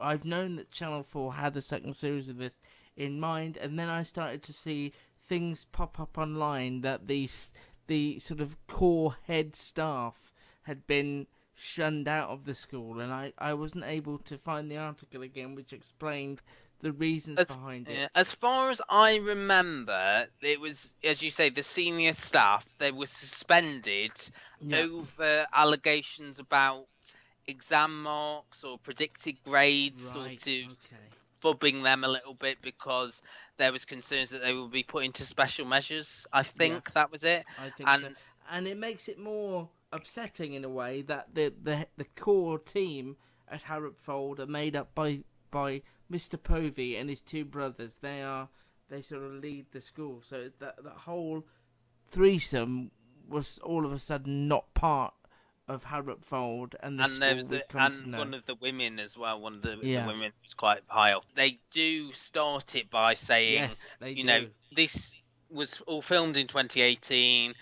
I've known that Channel 4 had a second series of this in mind, and then I started to see things pop up online that the sort of core head staff had been shunned out of the school, and I wasn't able to find the article again which explained the reasons behind it. As far as I remember, it was, as you say, the senior staff, they were suspended over allegations about exam marks or predicted grades, sort of fubbing them a little bit because there was concerns that they would be put into special measures. I think that was it. I think so. And it makes it more upsetting in a way that the core team at Harropfold are made up by Mr. Povey and his two brothers. They sort of lead the school. So that whole threesome was all of a sudden not part of Harropfold, and there was one of the women as well. One of the women was quite high up. They do start it by saying, this was all filmed in 2018.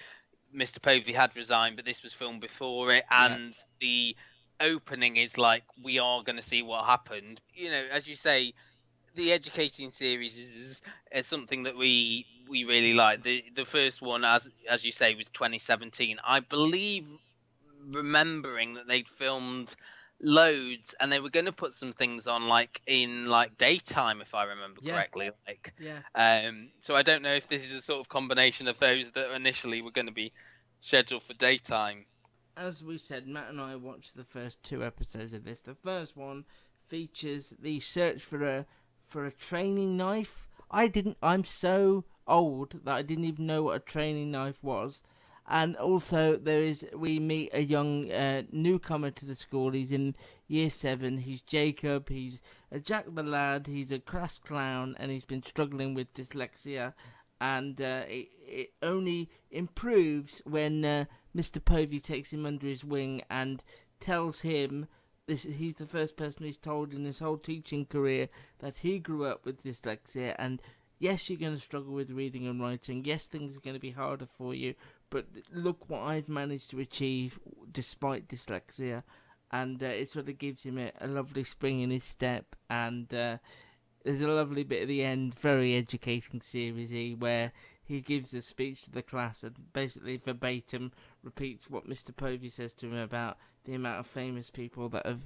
Mr. Povey had resigned, but this was filmed before it, and the opening is like, we are going to see what happened. As you say, the educating series is something that we really like. The first one, as you say, was 2017. I believe, remembering that they'd filmed loads and they were going to put some things on in daytime, if I remember correctly. So I don't know if this is a sort of combination of those that initially were going to be scheduled for daytime. As we said, Matt and I watched the first 2 episodes of this. The first one features the search for a training knife. I'm so old that I didn't even know what a training knife was. And also we meet a young newcomer to the school. He's in year 7. He's Jacob. He's a Jack the Lad. He's a class clown, and he's been struggling with dyslexia. And it only improves when Mr. Povey takes him under his wing and tells him he's the first person he's told in his whole teaching career that he grew up with dyslexia, and yes, you're going to struggle with reading and writing. Yes, things are going to be harder for you, but look what I've managed to achieve despite dyslexia. And it sort of gives him a lovely spring in his step. And there's a lovely bit at the end, very educating series-y, where he gives a speech to the class and basically verbatim repeats what Mr. Povey says to him about the amount of famous people that have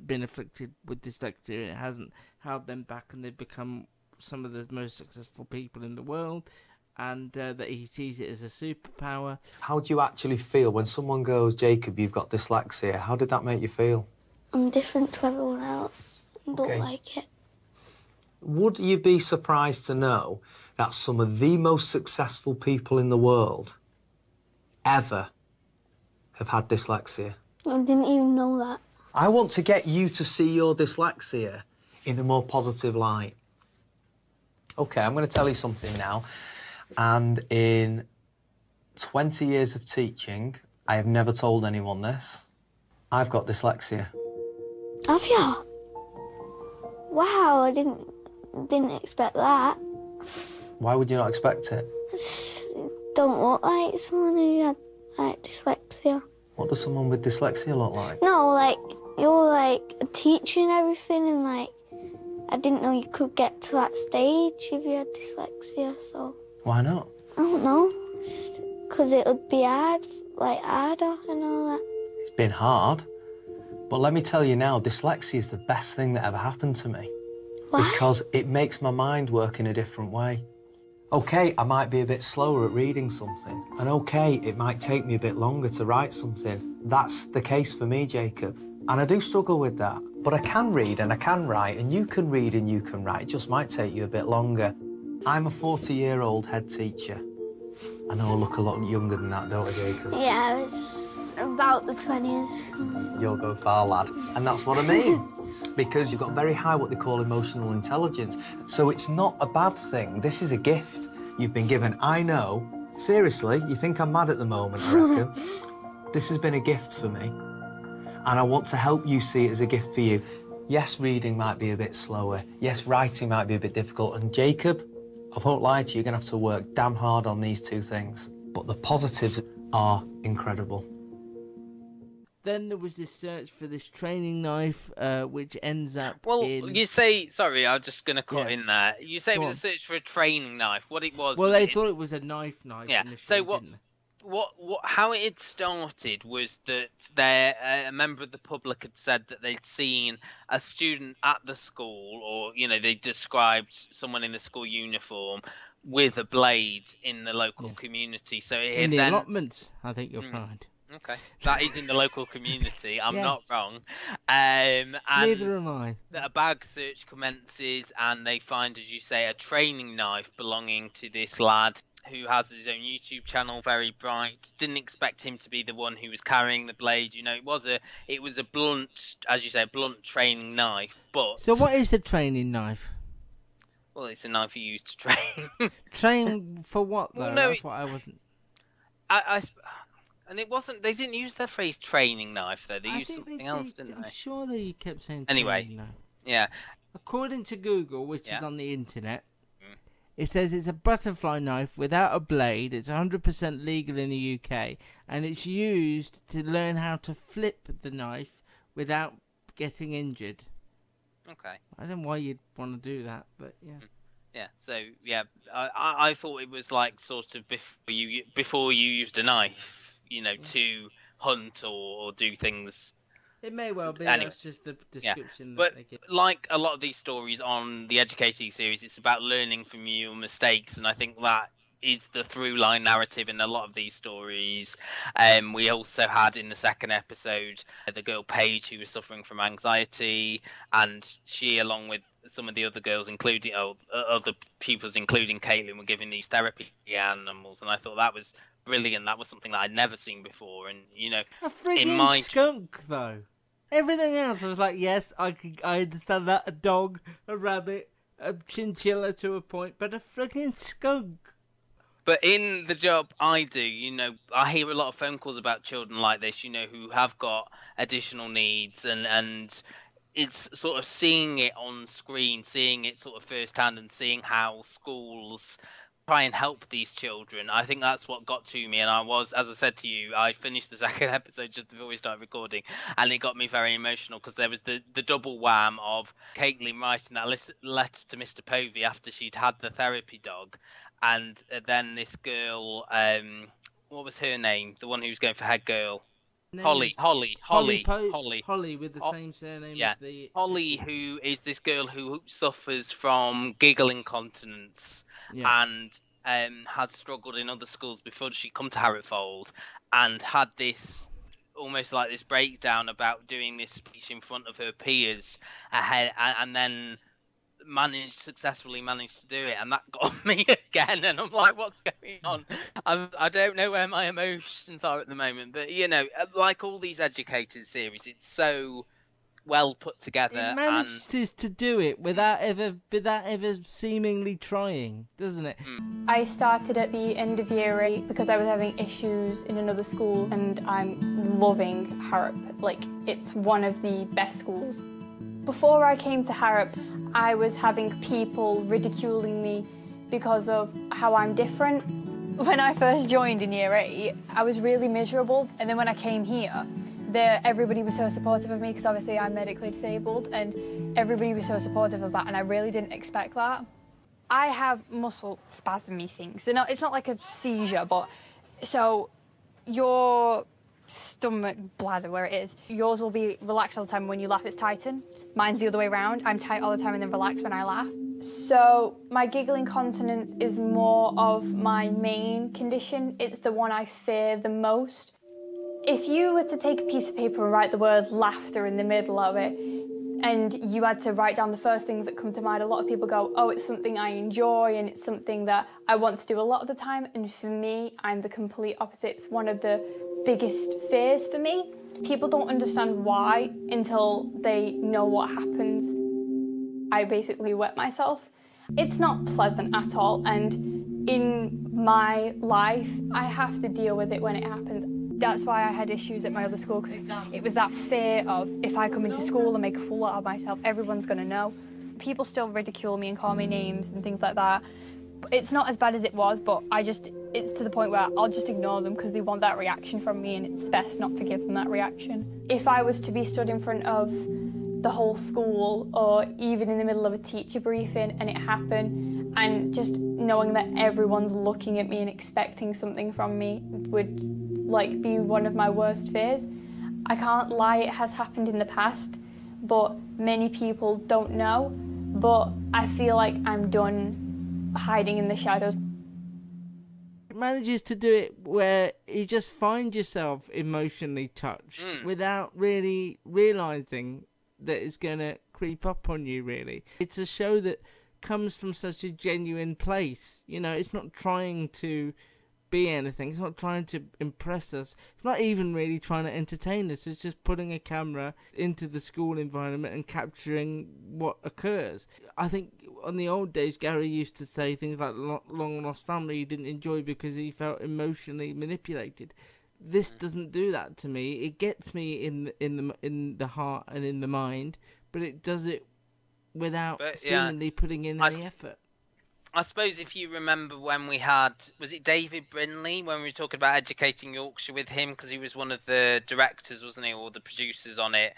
been afflicted with dyslexia, and it hasn't held them back, and they've become some of the most successful people in the world, and that he sees it as a superpower. How do you actually feel when someone goes, Jacob, you've got dyslexia? How did that make you feel? I'm different to everyone else. I don't like it. Would you be surprised to know that some of the most successful people in the world ever have had dyslexia? I didn't even know that. I want to get you to see your dyslexia in a more positive light. OK, I'm going to tell you something now. And in 20 years of teaching, I have never told anyone this. I've got dyslexia. Have you? Wow, I didn't expect that. Why would you not expect it? I don't look like someone who had dyslexia. What does someone with dyslexia look like? No, you're a teacher and everything, and I didn't know you could get to that stage if you had dyslexia, so... Why not? I don't know. Because it would be harder and all that. It's been hard. But let me tell you now, dyslexia is the best thing that ever happened to me. Why? Because it makes my mind work in a different way. OK, I might be a bit slower at reading something. And OK, it might take me a bit longer to write something. That's the case for me, Jacob. And I do struggle with that. But I can read and I can write, and you can read and you can write. It just might take you a bit longer. I'm a 40-year-old head teacher. I know I look a lot younger than that, don't I, Jacob? Yeah, it's about the 20s. You'll go far, lad. And that's what I mean. Because you've got very high what they call emotional intelligence. So it's not a bad thing. This is a gift you've been given. I know. Seriously, you think I'm mad at the moment, I reckon. This has been a gift for me. And I want to help you see it as a gift for you. Yes, reading might be a bit slower. Yes, writing might be a bit difficult. And Jacob, I won't lie to you, you're going to have to work damn hard on these 2 things. But the positives are incredible. then there was this search for this training knife, which ends up you say... Sorry, I'm just going to cut in there. You say it was a search for a training knife. What it was... Well, they thought it was a knife yeah. initially, How it had started was that a member of the public had said that they'd seen a student at the school, or, you know, they described someone in the school uniform with a blade in the local community. So in the allotments, I think you'll find. Okay, that is in the local community. I'm not wrong. Neither am I. A bag search commences, and they find, as you say, a training knife belonging to this lad who has his own YouTube channel, very bright. Didn't expect him to be the one who was carrying the blade. You know, it was a blunt, as you say, a blunt training knife. But so, what is a training knife? Well, it's a knife you use to train. Train for what, though? Well, no, that's what I wasn't... And it wasn't... They didn't use the phrase training knife, though. They used something else, didn't they? I'm sure they kept saying training knife. Yeah. According to Google, which is on the internet, it says it's a butterfly knife without a blade. It's 100% legal in the UK. And it's used to learn how to flip the knife without getting injured. Okay. I don't know why you'd want to do that, but yeah. Yeah. So yeah, I thought it was like sort of before you used a knife, you know, to hunt or do things. It may well be. Anyway, that's just the description. But like a lot of these stories on the Educating series, it's about learning from your mistakes, and I think that is the through line narrative in a lot of these stories. We also had in the second episode the girl Paige, who was suffering from anxiety, and she, along with some of the other girls, including other pupils, including Caitlin, were giving these therapy animals, and I thought that was brilliant. That was something that I'd never seen before, and you know, a freaking skunk though. Everything else, I was like, yes, I understand that. A dog, a rabbit, a chinchilla to a point, but a freaking skunk. But in the job I do, you know, I hear a lot of phone calls about children like this, you know, who have got additional needs, and it's sort of seeing it on screen, seeing it sort of firsthand, and seeing how schools try and help these children. I think that's what got to me, and I was, as I said to you, I finished the second episode just before we started recording, and it got me very emotional because there was the double wham of Caitlin writing that letter to Mr. Povey after she'd had the therapy dog, and then this girl, what was her name? The one who was going for head girl. Holly with the same surname as the Holly, who is this girl who suffers from giggle incontinence and had struggled in other schools before she come to Harrowfold, and had this almost like this breakdown about doing this speech in front of her peers ahead, and then successfully managed to do it, and that got me again, and I'm like, what's going on? I don't know where my emotions are at the moment, but you know, like all these Educated series, it's so well put together. It manages to do it without ever seemingly trying, doesn't it? I started at the end of year 8 because I was having issues in another school, and I'm loving Harrop. Like, it's one of the best schools. Before I came to Harrop, I was having people ridiculing me because of how I'm different. When I first joined in year 8, I was really miserable, and then when I came here, everybody was so supportive of me because obviously I'm medically disabled, and everybody was so supportive of that, and I really didn't expect that. I have muscle spasmy things. It's not like a seizure, but so your stomach, bladder, where it is, yours will be relaxed all the time. When you laugh, it's tighten. Mine's the other way around. I'm tight all the time and then relaxed when I laugh. So my giggle incontinence is more of my main condition. It's the one I fear the most. If you were to take a piece of paper and write the word laughter in the middle of it, and you had to write down the first things that come to mind, a lot of people go, oh, it's something I enjoy and it's something that I want to do a lot of the time. And for me, I'm the complete opposite. It's one of the biggest fears for me. People don't understand why until they know what happens. I basically wet myself. It's not pleasant at all, and in my life, I have to deal with it when it happens. That's why I had issues at my other school, because it was that fear of, if I come into school and make a fool out of myself, everyone's going to know. People still ridicule me and call me names and things like that. It's not as bad as it was, but it's to the point where I'll just ignore them because they want that reaction from me, and it's best not to give them that reaction. If I was to be stood in front of the whole school, or even in the middle of a teacher briefing and it happened, and just knowing that everyone's looking at me and expecting something from me would like be one of my worst fears. I can't lie, it has happened in the past, but many people don't know. But I feel like I'm done hiding in the shadows. It manages to do it where you just find yourself emotionally touched without really realising that it's going to creep up on you, really. It's a show that comes from such a genuine place. You know, it's not trying to be anything. It's not trying to impress us. It's not even really trying to entertain us. It's just putting a camera into the school environment and capturing what occurs. I think on the old days, Gary used to say things like Long Lost Family he didn't enjoy because he felt emotionally manipulated. This doesn't do that to me. It gets me in the heart and in the mind, but it does it without seemingly putting in any effort. I suppose if you remember when we had, was it David Brinley, when we were talking about Educating Yorkshire with him, because he was one of the directors, wasn't he, or the producers on it.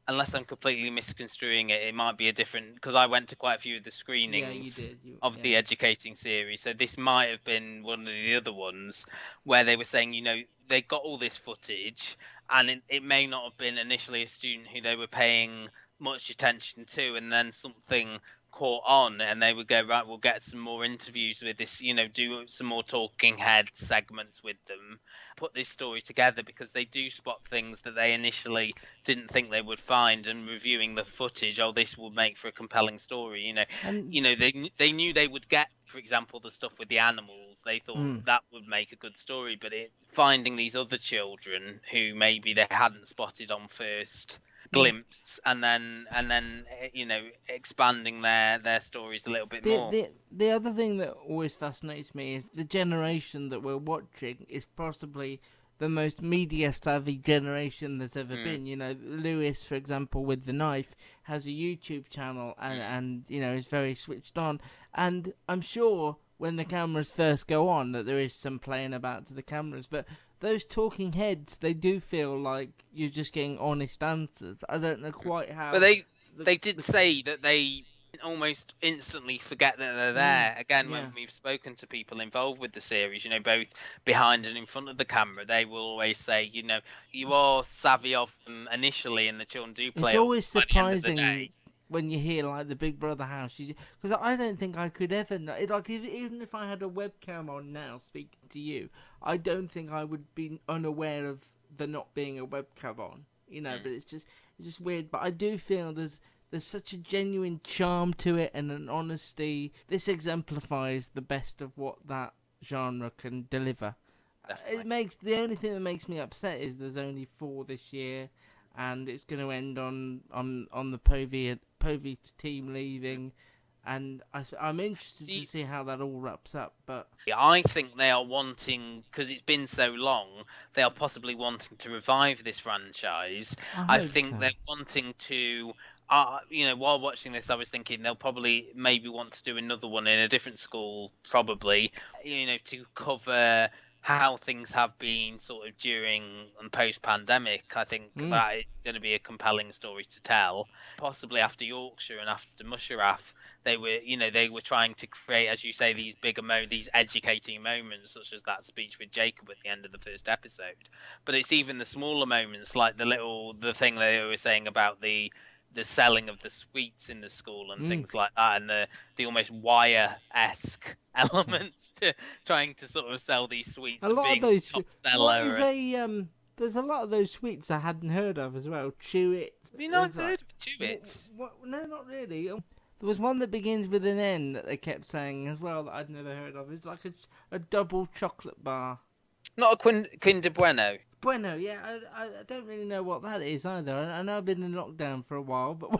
Unless I'm completely misconstruing it, it might be a different, because I went to quite a few of the screenings of the Educating series, so this might have been one of the other ones where they were saying, you know, they got all this footage, and it may not have been initially a student who they were paying much attention to, and then something caught on, and they would go, right, we'll get some more interviews with this, you know, do some more talking head segments with them, put this story together, because they do spot things that they initially didn't think they would find, and reviewing the footage, oh, this will make for a compelling story, you know. And you know, they knew they would get, for example, the stuff with the animals. They thought that would make a good story, but finding these other children who maybe they hadn't spotted on first glimpse, and then you know, expanding their stories a little bit more. The other thing that always fascinates me is the generation that we're watching is possibly the most media savvy generation there's ever been. You know, Lewis, for example, with The Knife, has a YouTube channel and you know, is very switched on. And I'm sure when the cameras first go on that there is some playing about to the cameras, but those talking heads, they do feel like you're just getting honest answers. I don't know quite how. But they did say that they almost instantly forget that they're there. Again, when we've spoken to people involved with the series, you know, both behind and in front of the camera, they will always say, you know, you are savvy of them initially, and the children do play. It's always surprising when you hear like the Big Brother house, because I don't think I could ever know. Like even if I had a webcam on now speaking to you, I don't think I would be unaware of there not being a webcam on. You know, but it's just weird. But I do feel there's such a genuine charm to it and an honesty. This exemplifies the best of what that genre can deliver. Definitely. The only thing that makes me upset is there's only 4 this year, and it's going to end on the Povey team leaving, and I'm interested to see how that all wraps up. But I think they are wanting, because it's been so long, they are possibly wanting to revive this franchise. I think they're wanting to. You know, while watching this, I was thinking they'll probably maybe want to do another one in a different school, probably, you know, to cover how things have been sort of during and post-pandemic. I think that is going to be a compelling story to tell. Possibly after Yorkshire and after Musharaff, they were trying to create, as you say, these bigger these educating moments, such as that speech with Jacob at the end of the first episode. But it's even the smaller moments, like the thing they were saying about the selling of the sweets in the school and things like that, and the almost Wire-esque elements to trying to sort of sell these sweets. A lot of those there's a lot of those sweets I hadn't heard of as well. Chewits. Have you not heard of Chewits? No, not really. There was one that begins with an N that they kept saying as well that I'd never heard of. It's like a double chocolate bar. Not a Kinder Bueno. Bueno, yeah, I don't really know what that is either. I know I've been in lockdown for a while, but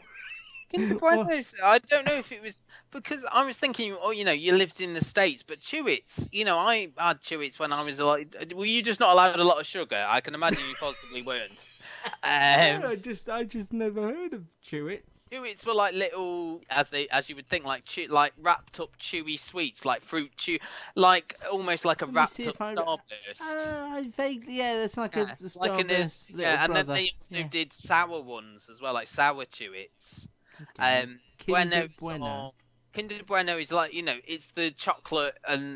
Kinder Buenos, I don't know if it was because I was thinking, you know, you lived in the States, but Chewits, you know, I had Chewits when I was were you just not allowed a lot of sugar? I can imagine you possibly weren't. I just never heard of Chewits. Chewits were like little, as you would think, like wrapped up chewy sweets, like fruit chew, like almost like a wrapped up Starburst. Vaguely, yeah, that's like a Starburst like and brother. then they also did sour ones as well, like sour Chewits. Okay. Kinder Bueno. Kinder Bueno is like, it's the chocolate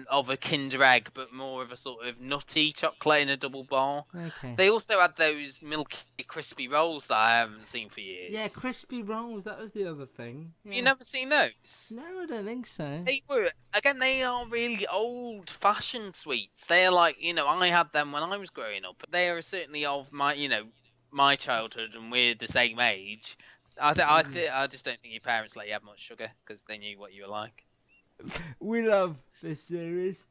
of a Kinder Egg, but more of a sort of nutty chocolate in a double bar. Okay. They also had those milky, crispy rolls that I haven't seen for years. Yeah, crispy rolls, that was the other thing. Yeah. You never seen those? No, I don't think so. They are really old-fashioned sweets. They are like, I had them when I was growing up. They are certainly of my childhood, and we're the same age. I just don't think your parents let you have much sugar because they knew what you were like. We love this series.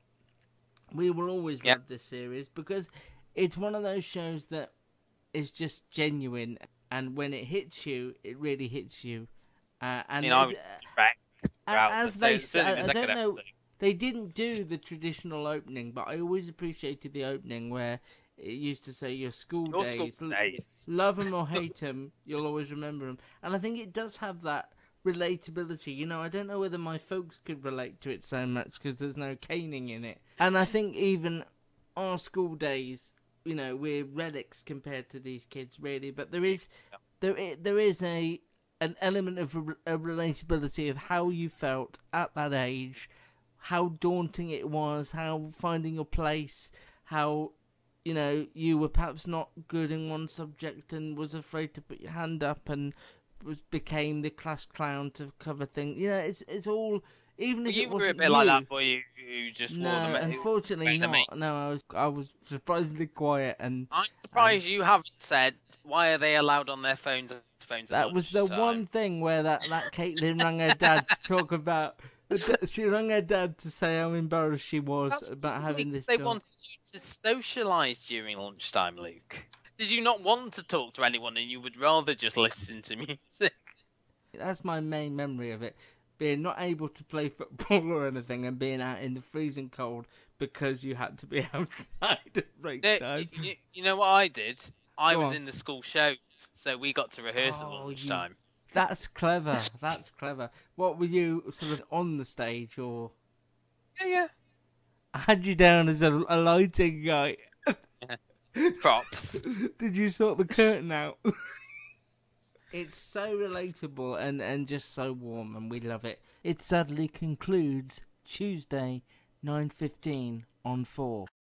We will always love this series because it's one of those shows that is just genuine, and when it hits you, it really hits you. And I was as they said, I don't know. They didn't do the traditional opening, but I always appreciated the opening where it used to say your school days. Love them or hate them, you'll always remember them. And I think it does have that relatability. I don't know whether my folks could relate to it so much because there's no caning in it. And I think even our school days, we're relics compared to these kids, really. But there is an element of a relatability of how you felt at that age, how daunting it was, how finding your place, how you were perhaps not good in one subject and was afraid to put your hand up and became the class clown to cover things. It's all. Even if you it wasn't were a bit like that boy who just wore no, unfortunately not. No, I was surprisingly quiet, and I'm surprised you haven't said why are they allowed on their phones. That was the one thing where that Caitlin rang her dad to talk about. She rang her dad to say how embarrassed she was about having this. They wanted you to socialise during lunchtime, Luke. Did you not want to talk to anyone and you would rather just listen to music? That's my main memory of it. Being not able to play football or anything and being out in the freezing cold because you had to be outside at break time. You know what I did? I was in the school shows, so we got to rehearse at lunchtime. That's clever. That's clever. What were you, sort of on the stage, or? Yeah. I had you down as a lighting guy. Props. Did you sort the curtain out? It's so relatable and just so warm, and we love it. It sadly concludes Tuesday, 9:15 on 4.